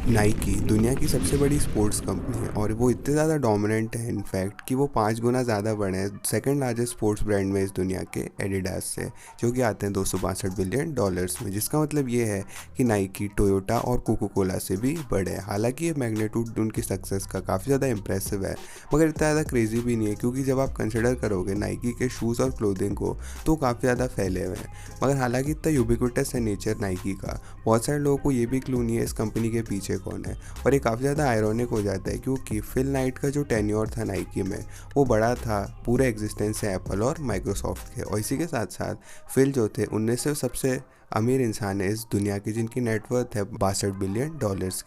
Nike दुनिया की सबसे बड़ी स्पोर्ट्स कंपनी है और वो इतने ज़्यादा डोमिनेंट है इनफैक्ट कि वो 5 गुना ज़्यादा बड़े हैं सेकंड लार्जेस्ट स्पोर्ट्स ब्रांड में इस दुनिया के एडिडास से, जो कि आते हैं $262 बिलियन में, जिसका मतलब ये है कि नाइकी टोयोटा और कोको कोला से भी बड़े हैं। हालांकि ये मैग्नीट्यूड उनकी सक्सेस का काफ़ी ज़्यादा इंप्रेसिव है, मगर इतना ज़्यादा क्रेजी भी नहीं है, क्योंकि जब आप कंसिडर करोगे नाइकी के शूज़ और क्लोथिंग को तो काफ़ी ज़्यादा फैले हुए हैं। मगर हालांकि इतना यूबिक्विटस है नेचर नाइकी का, बहुत सारे लोगों को ये भी क्लू नहीं है इस कंपनी के पीछे कौन है। और ये काफ़ी ज़्यादा आयरॉनिक हो जाता है, क्योंकि फिल नाइट का जो टेन्योर था नाइकी में वो बड़ा था पूरे एग्जिस्टेंस से एप्पल और माइक्रोसॉफ्ट के। और इसी के साथ साथ फिल जो थे उनमें से सबसे अमीर इंसान है इस दुनिया की, जिनकी नेटवर्थ है $62 बिलियन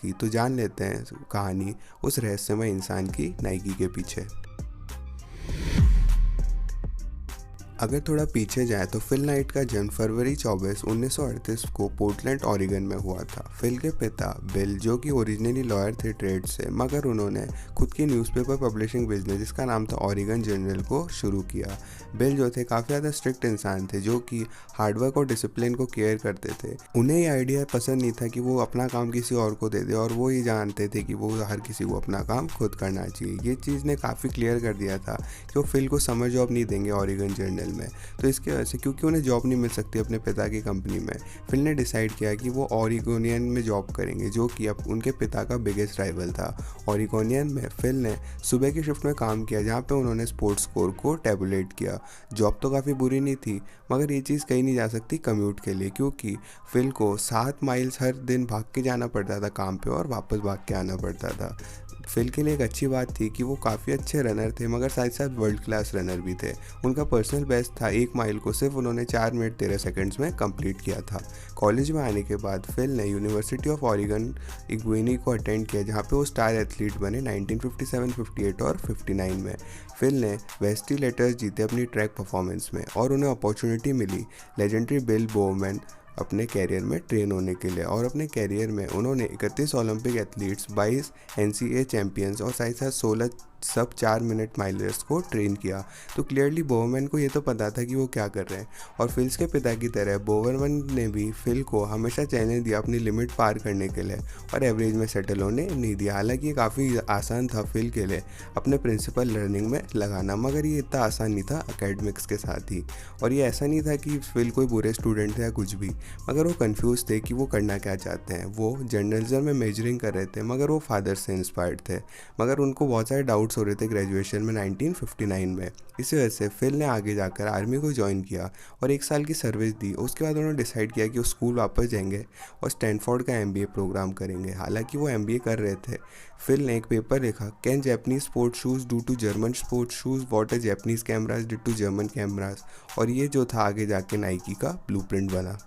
की। तो जान लेते हैं कहानी उस रहस्यमय इंसान की नाइकी के पीछे। अगर थोड़ा पीछे जाए तो फिल नाइट का जन्म फरवरी 24, 1938 को पोर्टलैंड ओरिगन में हुआ था। फिल के पिता बिल, जो कि ओरिजिनली लॉयर थे ट्रेड से, मगर उन्होंने खुद की न्यूज़पेपर पब्लिशिंग बिजनेस जिसका नाम था ओरिगन जर्नल को शुरू किया। बिल जो थे काफ़ी ज़्यादा स्ट्रिक्ट इंसान थे, जो कि हार्डवर्क और डिसिप्लिन को केयर करते थे। उन्हें ये आइडिया पसंद नहीं था कि वो अपना काम किसी और को दे दे, और वो ये जानते थे कि वो हर किसी को अपना काम खुद करना चाहिए। ये चीज़ ने काफ़ी क्लियर कर दिया था कि वो फिल को समर जॉब नहीं देंगे ओरिगन जर्नल में। तो इसकी वजह से, क्योंकि उन्हें जॉब नहीं मिल सकती अपने पिता की कंपनी में, फिल ने डिसाइड किया कि वो ओरिगोनियन में जॉब करेंगे, जो कि अब उनके पिता का बिगेस्ट राइवल था। ओरिगोनियन में फिल ने सुबह की शिफ्ट में काम किया, जहाँ पे उन्होंने स्पोर्ट्स स्कोर को टेबुलेट किया। जॉब तो काफ़ी बुरी नहीं थी, मगर ये चीज़ कहीं नहीं जा सकती कम्यूट के लिए, क्योंकि फिल को 7 माइल्स हर दिन भाग के जाना पड़ता था काम पे, और वापस भाग के आना पड़ता था। फिल के लिए एक अच्छी बात थी कि वो काफ़ी अच्छे रनर थे, मगर साथ साथ वर्ल्ड क्लास रनर भी थे। उनका पर्सनल बेस्ट था 1 माइल को सिर्फ उन्होंने 4 मिनट 13 सेकंड्स में कंप्लीट किया था। कॉलेज में आने के बाद फिल ने यूनिवर्सिटी ऑफ ओरिगन इग्वेनी को अटेंड किया, जहाँ पे वो स्टार एथलीट बने 1957, 58 और 59 में। फिल ने वेस्टी लेटर्स जीते अपनी ट्रैक परफॉर्मेंस में, और उन्हें अपॉर्चुनिटी मिली लेजेंडरी बिल बोवमैन अपने कैरियर में ट्रेन होने के लिए। और अपने कैरियर में उन्होंने 31 ओलंपिक एथलीट्स, 22 NCAA चैंपियंस और साथ साथ 16 सब 4 मिनट माइलर्स को ट्रेन किया। तो क्लियरली बोवरमैन को ये तो पता था कि वो क्या कर रहे हैं। और फिल्स के पिता की तरह बोवरमैन ने भी फिल को हमेशा चैलेंज दिया अपनी लिमिट पार करने के लिए, और एवरेज में सेटल होने नहीं दिया। हालांकि ये काफ़ी आसान था फिल के लिए अपने प्रिंसिपल लर्निंग में लगाना, मगर ये इतना आसान नहीं था एकेडमिक्स के साथ ही। और ये ऐसा नहीं था कि फिल कोई बुरे स्टूडेंट थे या कुछ भी, मगर वो कंफ्यूज थे कि वो करना क्या चाहते हैं। वो जर्नलिज्म में मेजरिंग कर रहे थे, मगर वो फादर से इंस्पायर्ड थे, मगर उनको बहुत सारे डाउट्स हो रहे थे ग्रेजुएशन में 1959 में। इसी वजह से फिल ने आगे जाकर आर्मी को ज्वाइन किया और 1 साल की सर्विस दी। उसके बाद उन्होंने डिसाइड किया कि वो स्कूल वापस जाएंगे और स्टैनफोर्ड का MBA प्रोग्राम करेंगे। हालांकि वो MBA कर रहे थे, फिल ने एक पेपर लिखा, can Japanese sports shoes do to German sports shoes, what a Japanese cameras did to German cameras. और ये जो था आगे जाके नाइकी का ब्लूप्रिंट बना।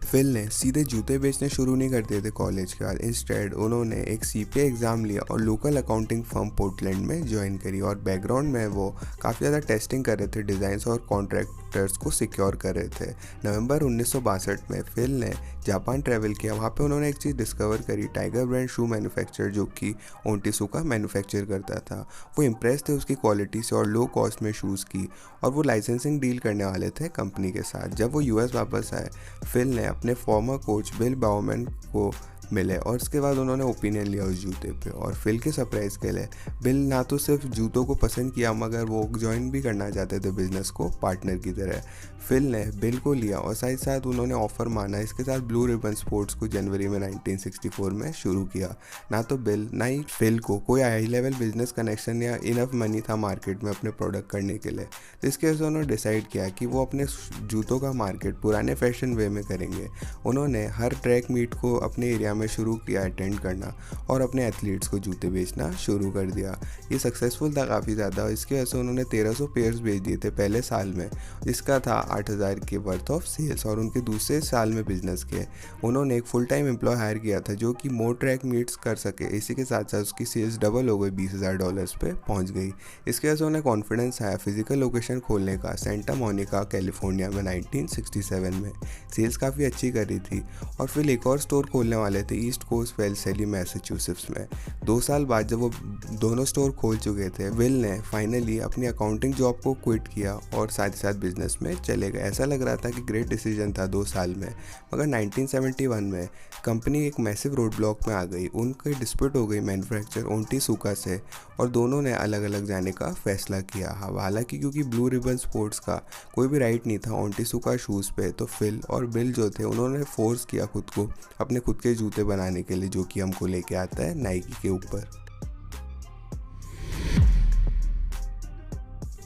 फिल ने सीधे जूते बेचने शुरू नहीं कर दिए थे कॉलेज के बाद। इंस्टेड उन्होंने एक CPA एग्ज़ाम लिया और लोकल अकाउंटिंग फर्म पोर्टलैंड में ज्वाइन करी। और बैकग्राउंड में वो काफ़ी ज़्यादा टेस्टिंग कर रहे थे, डिज़ाइंस और कॉन्ट्रैक्टर्स को सिक्योर कर रहे थे। नवंबर 1962 में फिल ने जापान ट्रैवल किया। वहाँ पे उन्होंने एक चीज़ डिस्कवर करी, टाइगर ब्रांड शू मैन्युफैक्चर जो कि ओंटिसुका मैन्युफैक्चर करता था। वो इम्प्रेस थे उसकी क्वालिटी से और लो कॉस्ट में शूज़ की, और वो लाइसेंसिंग डील करने वाले थे कंपनी के साथ। जब वो US वापस आए, फिल ने अपने फॉर्मर कोच बिल बाउमैन को मिले और उसके बाद उन्होंने ओपिनियन लिया उस जूते पे। और फिल के सरप्राइज़ के लिए बिल ना तो सिर्फ जूतों को पसंद किया, मगर वो ज्वाइन भी करना चाहते थे बिजनेस को पार्टनर की तरह। फिल ने बिल को लिया और साथ साथ उन्होंने ऑफ़र माना। इसके साथ ब्लू रिबन स्पोर्ट्स को जनवरी में 1964 में शुरू किया। ना तो बिल ना ही फिल को कोई हाई लेवल बिजनेस कनेक्शन या इनफ मनी था मार्केट में अपने प्रोडक्ट करने के लिए। तो इसके वजह से उन्होंने डिसाइड किया कि वो अपने जूतों का मार्केट पुराने फैशन वे में करेंगे। उन्होंने हर ट्रैक मीट को अपने एरिया में शुरू किया अटेंड करना, और अपने एथलीट्स को जूते बेचना शुरू कर दिया। ये सक्सेसफुल था काफ़ी ज़्यादा। इसकी वजह से उन्होंने 1300 पेयर्स बेच दिए थे पहले साल में, जिसका था 8000 के वर्थ ऑफ सेल्स। और उनके दूसरे साल में बिजनेस के उन्होंने एक फुल टाइम एम्प्लॉय हायर किया था, जो कि मोर ट्रैक मीट्स कर सके। इसी के साथ साथ उसकी सेल्स डबल हो गई, $20,000 पे पहुंच गई। इसके वजह से उन्हें कॉन्फिडेंस आया फिजिकल लोकेशन खोलने का, सेंटा मोनिका कैलिफोर्निया में 1967 में। सेल्स काफ़ी अच्छी कर रही थी, और फिर एक और स्टोर खोलने वाले थे ईस्ट कोस्ट वेल्सेली मैसाचुसेट्स में। 2 साल बाद जब वो दोनों स्टोर खोल चुके थे, विल ने फाइनली अपनी अकाउंटिंग जॉब को क्विट किया और साथ ही साथ बिजनेस में चले गए। ऐसा लग रहा था कि ग्रेट डिसीजन था 2 साल में, मगर 1971 में कंपनी एक मैसिव रोड ब्लॉक में आ गई। उनकी डिस्प्यूट हो गई मैन्युफैक्चरर ओनिटेसुका से और दोनों ने अलग अलग जाने का फैसला किया। हालांकि क्योंकि ब्लू रिबन स्पोर्ट्स का कोई भी राइट नहीं था ओनिटेसुका शूज़ पे, तो फिल और बिल जो थे उन्होंने फोर्स किया खुद को अपने खुद के जूते बनाने के लिए, जो कि हमको लेके आता है नाइकी के ऊपर।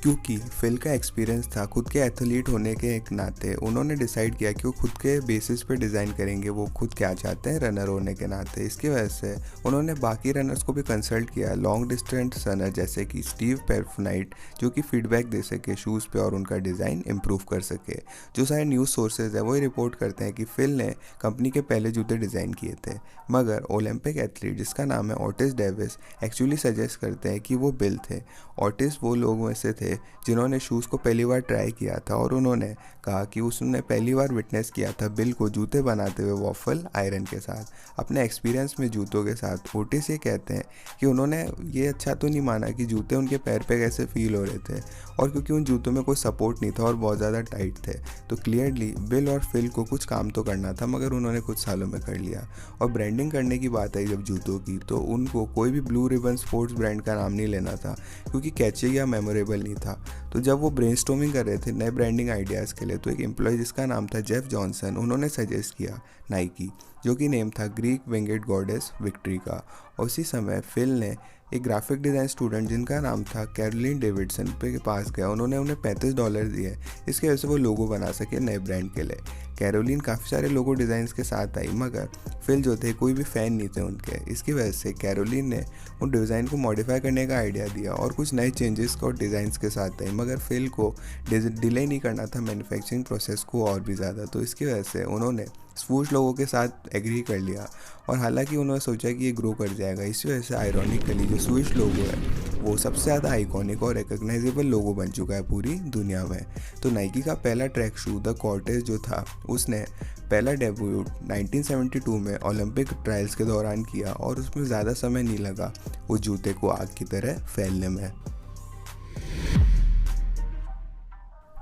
क्योंकि फिल का एक्सपीरियंस था खुद के एथलीट होने के एक नाते, उन्होंने डिसाइड किया कि वो खुद के बेसिस पे डिज़ाइन करेंगे, वो खुद क्या चाहते हैं रनर होने के नाते। इसकी वजह से उन्होंने बाकी रनर्स को भी कंसल्ट किया, लॉन्ग डिस्टेंस रनर जैसे कि स्टीव पेरफनाइट, जो कि फीडबैक दे सके शूज़ पे और उनका डिज़ाइन इम्प्रूव कर सके। जो सारे न्यूज़ सोर्सेज है वही रिपोर्ट करते हैं कि फिल ने कंपनी के पहले जूते डिज़ाइन किए थे, मगर ओलंपिक एथलीट जिसका नाम है ऑटिस डेविस एक्चुअली सजेस्ट करते हैं कि वो बिल थे। ऑटिस वो लोगों में से थे जिन्होंने शूज़ को पहली बार ट्राई किया था और उन्होंने कहा कि उसने पहली बार विटनेस किया था बिल को जूते बनाते हुए वॉफल आयरन के साथ। अपने एक्सपीरियंस में जूतों के साथ ओटिस ये कहते हैं कि उन्होंने ये अच्छा तो नहीं माना कि जूते उनके पैर पे कैसे फील हो रहे थे, और क्योंकि उन जूतों में कोई सपोर्ट नहीं था और बहुत ज़्यादा टाइट थे, तो क्लियरली बिल और फिल को कुछ काम तो करना था, मगर उन्होंने कुछ सालों में कर लिया। और ब्रांडिंग करने की बात आई जब जूतों की, तो उनको कोई भी ब्लू रिबन स्पोर्ट्स ब्रांड का नाम नहीं लेना था क्योंकि कैची या मेमोरेबल नहीं था। तो जब वो ब्रेनस्टॉर्मिंग कर रहे थे नए ब्रांडिंग आइडियाज़ के लिए, तो एक एम्प्लॉय जिसका नाम था जेफ जॉनसन, उन्होंने सजेस्ट किया नाइकी, जो कि नेम था ग्रीक विंगेड गॉडेस विक्ट्री का। और उसी समय फिल ने एक ग्राफिक डिज़ाइन स्टूडेंट जिनका नाम था कैरोलिन डेविडसन के पास गया, उन्होंने उन्हें $35 दिए, इसकी वजह से वो लोगो बना सके नए ब्रांड के लिए। कैरोलिन काफ़ी सारे लोगो डिज़ाइंस के साथ आई, मगर फिल जो थे कोई भी फ़ैन नहीं थे उनके। इसकी वजह से कैरोलिन ने उन डिज़ाइन को मॉडिफाई करने का आइडिया दिया और कुछ नए चेंजेस को डिज़ाइंस के साथ आई, मगर फिल को डिले नहीं करना था मैन्युफैक्चरिंग प्रोसेस को और भी ज़्यादा, तो इसकी वजह से उन्होंने स्वूश लोगों के साथ एग्री कर लिया। और हालांकि उन्होंने सोचा कि ये ग्रो कर जाएगा, इसी वजह से आयरॉनिकली जो स्विश लोगो है वो सबसे ज़्यादा आइकॉनिक और रिकग्नाइजेबल लोगो बन चुका है पूरी दुनिया में। तो नाइकी का पहला ट्रैक शू द कॉर्टेज जो था, उसने पहला डेब्यूट 1972 में ओलंपिक ट्रायल्स के दौरान किया और उसमें ज़्यादा समय नहीं लगा उस जूते को आग की तरह फैलने में।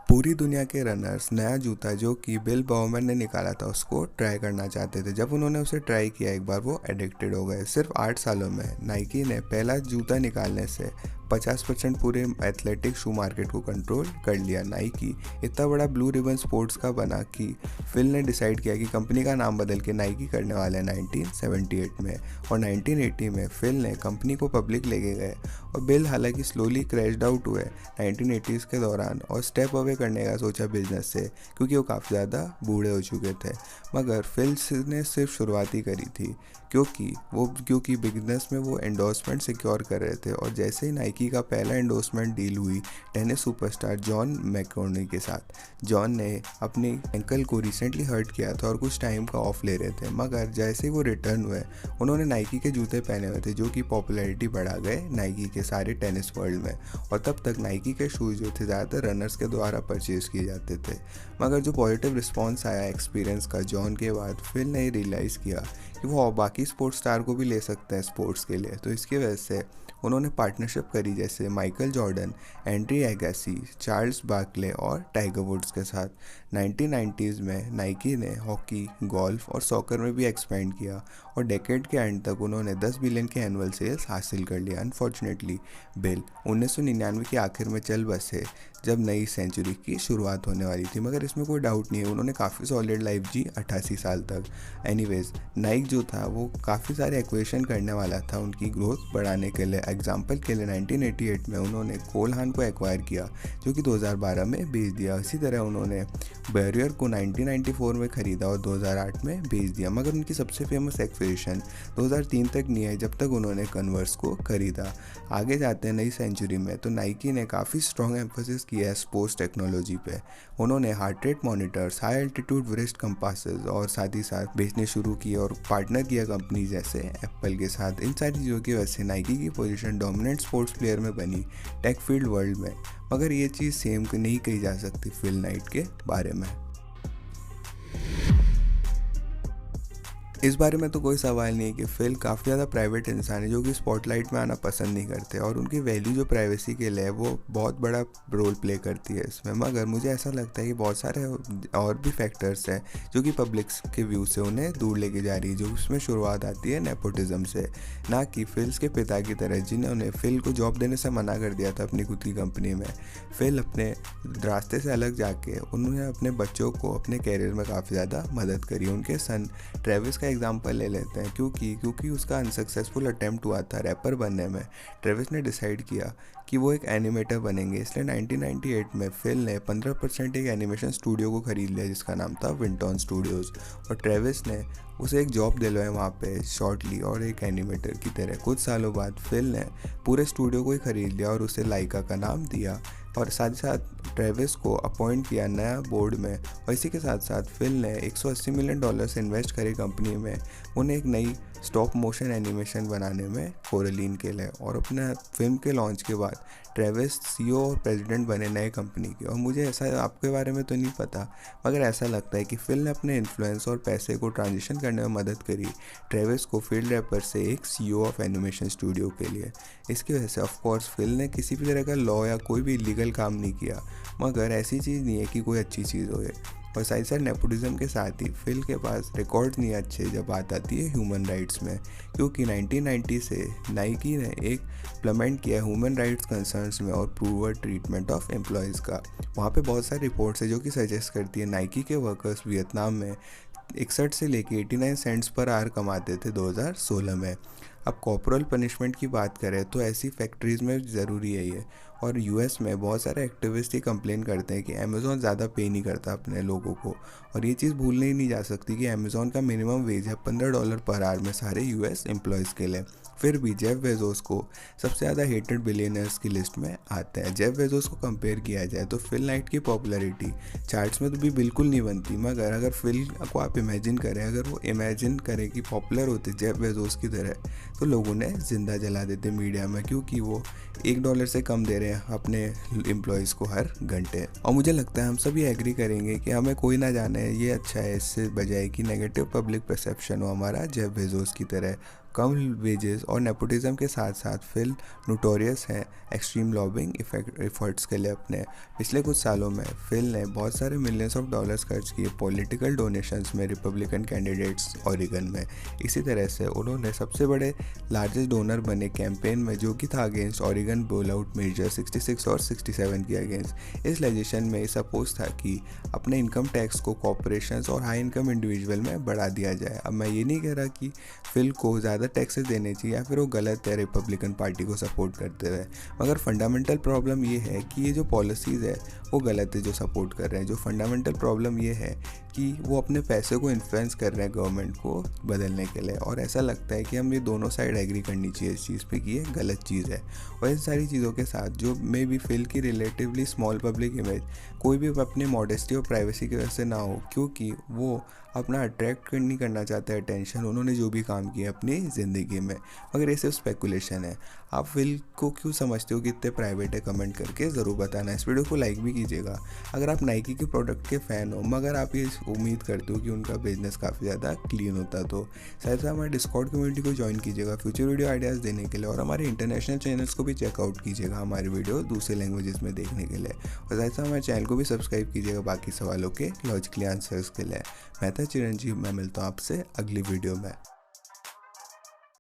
पूरी दुनिया के रनर्स नया जूता जो कि बिल बाउमैन ने निकाला था उसको ट्राई करना चाहते थे। जब उन्होंने उसे ट्राई किया एक बार, वो एडिक्टेड हो गए। सिर्फ 8 सालों में नाइकी ने पहला जूता निकालने से 50% पूरे एथलेटिक शू मार्केट को कंट्रोल कर लिया। नाइकी इतना बड़ा ब्लू रिबन स्पोर्ट्स का बना कि फिल ने डिसाइड किया कि कंपनी का नाम बदल के नाइकी करने वाले हैं 1978 में, और 1980 में फिल ने कंपनी को पब्लिक लेके गए। और बिल हालांकि स्लोली क्रैश्ड आउट हुए 1980s के दौरान और स्टेप अवे करने का सोचा बिजनेस से, क्योंकि वो काफ़ी ज़्यादा बूढ़े हो चुके थे। मगर फिल ने सिर्फ शुरुआत ही करी थी, क्योंकि बिजनेस में वो एंडोर्समेंट सिक्योर कर रहे थे। और जैसे ही नाइकी का पहला एंडोर्समेंट डील हुई टेनिस सुपरस्टार जॉन मैककोर्नी के साथ। जॉन ने अपने एंकल को रिसेंटली हर्ट किया था और कुछ टाइम का ऑफ ले रहे थे, मगर जैसे ही वो रिटर्न हुए उन्होंने नाइकी के जूते पहने हुए थे, जो कि पॉपुलैरिटी बढ़ा गए नाइकी के सारे टेनिस वर्ल्ड में। और तब तक नाइकी के शूज़ जो थे ज़्यादातर रनर्स के द्वारा परचेज किए जाते थे। मगर जो पॉजिटिव रिस्पॉन्स आया एक्सपीरियंस का जॉन के बाद, फिल ने रियलाइज़ किया कि वो बाकी स्पोर्ट्स स्टार को भी ले सकते हैं स्पोर्ट्स के लिए। तो इसकी वजह से उन्होंने पार्टनरशिप करी, जैसे Michael Jordan, Andre Agassi, Charles Barkley और टाइगर वुड्स के साथ। 1990s में नाइकी ने हॉकी, गोल्फ और सॉकर में भी एक्सपेंड किया और डेकेड के एंड तक उन्होंने 10 बिलियन के एनुअल सेल्स हासिल कर लिया। अनफॉर्चुनेटली बिल 1999 के आखिर में चल बसे, जब नई सेंचुरी की शुरुआत होने वाली थी। मगर इसमें कोई डाउट नहीं है, उन्होंने काफ़ी सॉलिड लाइफ जी 88 साल तक। एनीवेज, नाइक जो था वो काफ़ी सारे एक्वेशन करने वाला था उनकी ग्रोथ बढ़ाने के लिए। एग्जाम्पल के लिए 1988 में उन्होंने कोलहान को एक्वायर किया, जो कि 2012 में बेच दिया। इसी तरह उन्होंने बैरियर को 1994 में ख़रीदा और 2008 में बेच दिया। मगर उनकी सबसे फेमस एक्विजिशन 2003 तक नहीं आई, जब तक उन्होंने कन्वर्स को ख़रीदा। आगे जाते हैं नई सेंचुरी में, तो नाइकी ने काफ़ी स्ट्रॉन्ग एम्फोसिस किया है स्पोर्ट्स टेक्नोलॉजी पे। उन्होंने heart rate monitors, high altitude wrist compasses और साथ ही साथ बेचने शुरू किए और पार्टनर किया कंपनी जैसे एप्पल के साथ। इन सारी चीज़ों की वजह से नाइकी की पोजीशन डोमिनेंट स्पोर्ट्स प्लेयर में बनी टेक फील्ड वर्ल्ड में। मगर ये चीज़ सेम नहीं कही जा सकती फिल नाइट के बारे में। इस बारे में तो कोई सवाल नहीं है कि फिल काफ़ी ज़्यादा प्राइवेट इंसान है जो कि स्पॉटलाइट में आना पसंद नहीं करते, और उनकी वैल्यू जो प्राइवेसी के लिए है वो बहुत बड़ा रोल प्ले करती है इसमें। मगर मुझे ऐसा लगता है कि बहुत सारे और भी फैक्टर्स हैं जो कि पब्लिक के व्यू से उन्हें दूर लेके जा रही है, जो उसमें शुरुआत आती है नेपोटिज्म से। ना कि फिल्स के पिता की तरह जिन्होंने फिल को जॉब देने से मना कर दिया था अपनी खुद की कंपनी में। फिल अपने रास्ते से अलग जाके उन्होंने अपने बच्चों को अपने कैरियर में काफ़ी ज़्यादा मदद करी। उनके सन ट्रेविस का एग्जांपल ले लेते हैं, क्योंकि उसका अनसक्सेसफुल अटेम्प्ट हुआ था रैपर बनने में। ट्रेविस ने डिसाइड किया कि वो एक एनिमेटर बनेंगे, इसलिए 1998 में फिल ने 15% एक एनिमेशन स्टूडियो को खरीद लिया जिसका नाम था विंटॉन स्टूडियोज़, और ट्रेविस ने उसे एक जॉब दिलवाई वहाँ पे शॉर्टली और एक एनिमेटर की तरह। कुछ सालों बाद फिल ने पूरे स्टूडियो को ही खरीद लिया और उसे लाइका का नाम दिया, और साथ ही साथ ट्रेविस को अपॉइंट किया नया बोर्ड में। और इसी के साथ साथ फिल ने $180 मिलियन इन्वेस्ट करे कंपनी में, उन्हें एक नई स्टॉप मोशन एनिमेशन बनाने में कोरलीन के लिए। और अपने फिल्म के लॉन्च के बाद ट्रेविस सीईओ और प्रेसिडेंट बने नए कंपनी के। और मुझे ऐसा आपके बारे में तो नहीं पता, मगर ऐसा लगता है कि फिल ने अपने इन्फ्लुएंस और पैसे को ट्रांजिशन करने में मदद करी ट्रेविस को फील्ड रैपर से एक सीईओ ऑफ एनिमेशन स्टूडियो के लिए। इसकी वजह से ऑफकोर्स फिल ने किसी भी तरह का लॉ या कोई भी इलीगल काम नहीं किया, मगर ऐसी चीज़ नहीं है कि कोई अच्छी चीज़ हो। और साथ साथ नेपोटिज्म के साथ ही फिल के पास रिकॉर्ड नहीं अच्छे जब बात आती है ह्यूमन राइट्स में, क्योंकि 1990 से नाइकी ने एक इम्प्लीमेंट किया ह्यूमन राइट्स कंसर्न्स में और प्रूवर ट्रीटमेंट ऑफ एम्प्लॉयज़ का। वहाँ पे बहुत सारी रिपोर्ट्स है जो कि सजेस्ट करती है नाइकी के वर्कर्स वियतनाम में 61 से लेके 89 सेंट्स पर आवर कमाते थे 2016 में। अब कॉर्पोरल पनिशमेंट की बात करें तो ऐसी फैक्ट्रीज़ में ज़रूरी है ये। और यूएस में बहुत सारे एक्टिविस्ट ही कंप्लेन करते हैं कि अमेज़ॉन ज़्यादा पे नहीं करता अपने लोगों को, और ये चीज़ भूलने ही नहीं जा सकती कि अमेज़ॉन का मिनिमम वेज है $15 पर आवर में सारे यूएस एम्प्लॉयज़ के लिए। फिर भी जेफ बेजोस को सबसे ज़्यादा हेटेड बिलियनर्स की लिस्ट में आता है। जेफ बेजोस को कंपेयर किया जाए तो फिल नाइट की पॉपुलैरिटी चार्ट्स में तो भी बिल्कुल नहीं बनती, मगर अगर फिल को आप इमेजिन करें, अगर वो इमेजिन करें कि पॉपुलर होते जेफ बेजोस की तरह, तो लोगों ने जिंदा जला देते मीडिया में, क्योंकि वो $1 से कम दे रहे हैं अपने एम्प्लॉयज़ को हर घंटे। और मुझे लगता है हम सभी एग्री करेंगे कि हमें कोई ना जाने ये अच्छा है, इससे बजाय कि नेगेटिव पब्लिक परसेप्शन हो हमारा जेफ बेजोस की तरह। कम वेजेस और नेपोटिज्म के साथ साथ फिल नोटोरियस है एक्सट्रीम लॉबिंग एफर्ट्स के लिए। अपने पिछले कुछ सालों में फिल ने बहुत सारे मिलियंस ऑफ डॉलर्स खर्च किए पॉलिटिकल डोनेशंस में रिपब्लिकन कैंडिडेट्स ओरेगन में। इसी तरह से उन्होंने सबसे बड़े लार्जेस्ट डोनर बने कैंपेन में, जो कि था अगेंस्ट ओरेगन बोल आउट मेजर 66 और 67 के अगेंस्ट। इस लेजिस्लेशन में सपोज था कि अपने इनकम टैक्स को कॉर्पोरेशंस और हाई इनकम इंडिविजुअल में बढ़ा दिया जाए। अब मैं ये नहीं कह रहा कि फिल को ज़्यादा टैक्सेस देने चाहिए या फिर वो गलत है रिपब्लिकन पार्टी को सपोर्ट करते हुए, मगर फंडामेंटल प्रॉब्लम ये है कि ये जो पॉलिसीज़ है वो गलत है जो सपोर्ट कर रहे हैं। जो फंडामेंटल प्रॉब्लम ये है कि वो अपने पैसे को इन्फ्लुएंस कर रहे हैं गवर्नमेंट को बदलने के लिए, और ऐसा लगता है कि हम ये दोनों साइड एग्री करनी चाहिए इस चीज़ पे कि ये गलत चीज़ है। और इन सारी चीज़ों के साथ जो मे बी फिल की रिलेटिवली स्मॉल पब्लिक इमेज कोई भी अपने मॉडेस्टी और प्राइवेसी की वजह से ना हो, क्योंकि वो अपना अट्रैक्ट नहीं करना चाहते अटेंशन, उन्होंने जो भी काम किया अपनी ज़िंदगी में। मगर ये सिर्फ स्पेकुलेशन है। आप फिल को क्यों समझते हो कि इतने प्राइवेट है, कमेंट करके ज़रूर बताना। इस वीडियो को लाइक भी कीजिएगा अगर आप नाइकी के प्रोडक्ट के फ़ैन हो, मगर आप ये उम्मीद करते हो कि उनका बिजनेस काफ़ी ज़्यादा क्लीन होता, तो साथ साथ हमारे डिस्कॉर्ड कम्युनिटी को ज्वाइन कीजिएगा फ्यूचर वीडियो आइडियाज़ देने के लिए, और हमारे इंटरनेशनल चैनल्स को भी चेकआउट कीजिएगा हमारे वीडियो दूसरे लैंग्वेजेस में देखने के लिए, और साथ साथ हमारे चैनल को भी सब्सक्राइब कीजिएगा बाकी सवालों के लॉजिकली आंसर्स के लिए। मैं था चिरंजीव, मैं मिलता हूँ आपसे अगली वीडियो में।